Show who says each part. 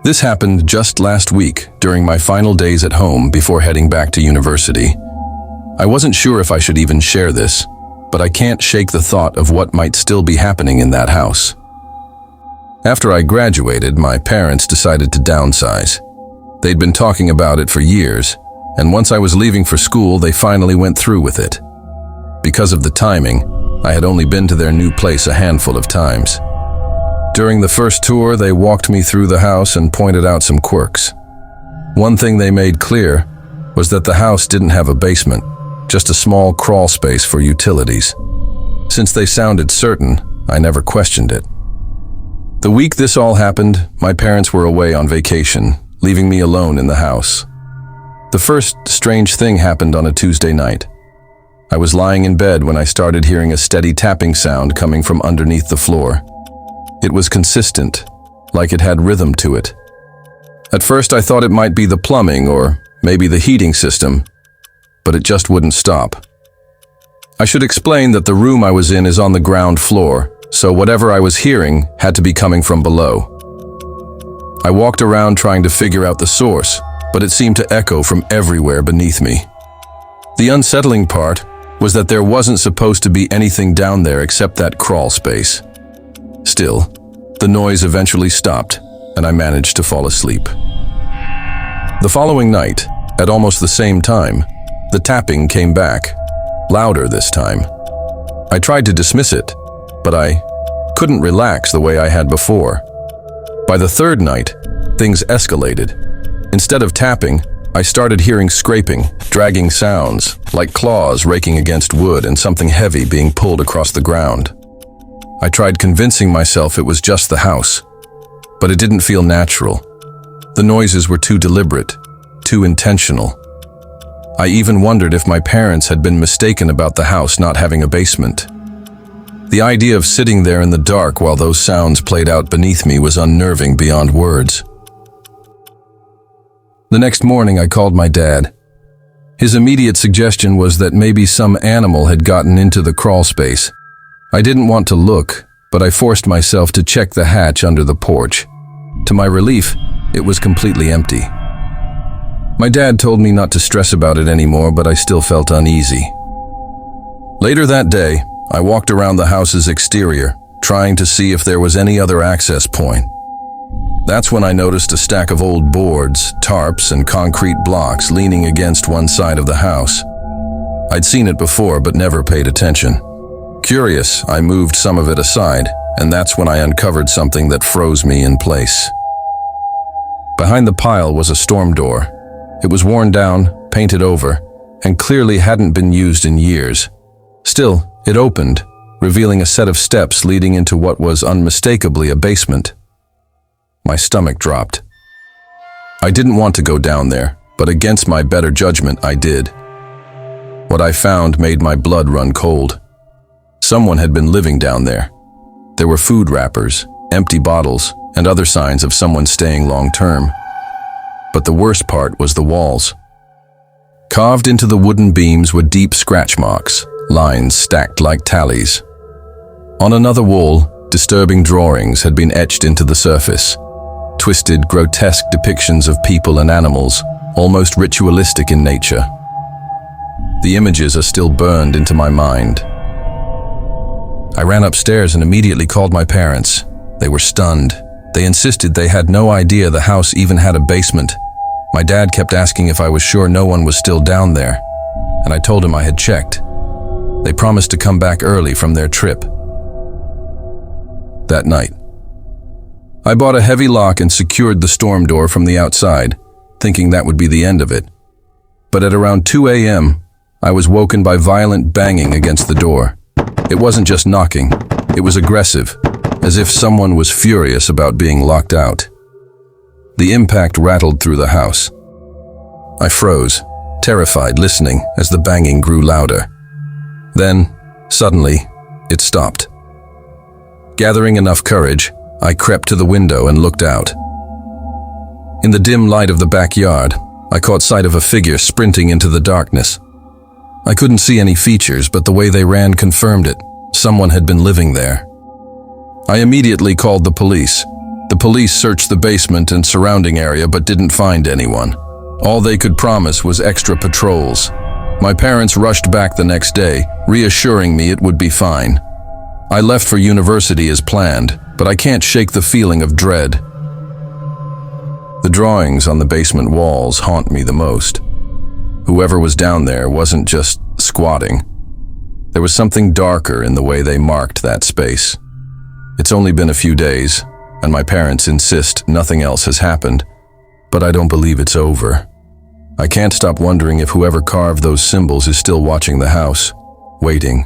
Speaker 1: This happened just last week during my final days at home before heading back to university. I wasn't sure if I should even share this, but I can't shake the thought of what might still be happening in that house. After I graduated, my parents decided to downsize. They'd been talking about it for years, and once I was leaving for school, they finally went through with it. Because of the timing, I had only been to their new place a handful of times. During the first tour, they walked me through the house and pointed out some quirks. One thing they made clear was that the house didn't have a basement, just a small crawl space for utilities. Since they sounded certain, I never questioned it. The week this all happened, my parents were away on vacation, leaving me alone in the house. The first strange thing happened on a Tuesday night. I was lying in bed when I started hearing a steady tapping sound coming from underneath the floor. It was consistent, like it had rhythm to it. At first I thought it might be the plumbing or maybe the heating system, but it just wouldn't stop. I should explain that the room I was in is on the ground floor, so whatever I was hearing had to be coming from below. I walked around trying to figure out the source, but it seemed to echo from everywhere beneath me. The unsettling part was that there wasn't supposed to be anything down there except that crawl space. Still, the noise eventually stopped, and I managed to fall asleep. The following night, at almost the same time, the tapping came back, louder this time. I tried to dismiss it, but I couldn't relax the way I had before. By the third night, things escalated. Instead of tapping, I started hearing scraping, dragging sounds, like claws raking against wood and something heavy being pulled across the ground. I tried convincing myself it was just the house, but it didn't feel natural. The noises were too deliberate, too intentional. I even wondered if my parents had been mistaken about the house not having a basement. The idea of sitting there in the dark while those sounds played out beneath me was unnerving beyond words. The next morning I called my dad. His immediate suggestion was that maybe some animal had gotten into the crawl space. I didn't want to look, but I forced myself to check the hatch under the porch. To my relief, it was completely empty. My dad told me not to stress about it anymore, but I still felt uneasy. Later that day, I walked around the house's exterior, trying to see if there was any other access point. That's when I noticed a stack of old boards, tarps, and concrete blocks leaning against one side of the house. I'd seen it before, but never paid attention. Curious, I moved some of it aside, and that's when I uncovered something that froze me in place. Behind the pile was a storm door. It was worn down, painted over, and clearly hadn't been used in years. Still, it opened, revealing a set of steps leading into what was unmistakably a basement. My stomach dropped. I didn't want to go down there, but against my better judgment, I did. What I found made my blood run cold. Someone had been living down there. There were food wrappers, empty bottles, and other signs of someone staying long-term. But the worst part was the walls. Carved into the wooden beams were deep scratch marks, lines stacked like tallies. On another wall, disturbing drawings had been etched into the surface. Twisted, grotesque depictions of people and animals, almost ritualistic in nature. The images are still burned into my mind. I ran upstairs and immediately called my parents. They were stunned. They insisted they had no idea the house even had a basement. My dad kept asking if I was sure no one was still down there, and I told him I had checked. They promised to come back early from their trip. That night, I bought a heavy lock and secured the storm door from the outside, thinking that would be the end of it. But at around 2 a.m., I was woken by violent banging against the door. It wasn't just knocking, it was aggressive, as if someone was furious about being locked out. The impact rattled through the house. I froze, terrified, listening as the banging grew louder. Then, suddenly, it stopped. Gathering enough courage, I crept to the window and looked out. In the dim light of the backyard, I caught sight of a figure sprinting into the darkness. I couldn't see any features, but the way they ran confirmed it. Someone had been living there. I immediately called the police. The police searched the basement and surrounding area but didn't find anyone. All they could promise was extra patrols. My parents rushed back the next day, reassuring me it would be fine. I left for university as planned, but I can't shake the feeling of dread. The drawings on the basement walls haunt me the most. Whoever was down there wasn't just squatting. There was something darker in the way they marked that space. It's only been a few days, and my parents insist nothing else has happened, but I don't believe it's over. I can't stop wondering if whoever carved those symbols is still watching the house, waiting.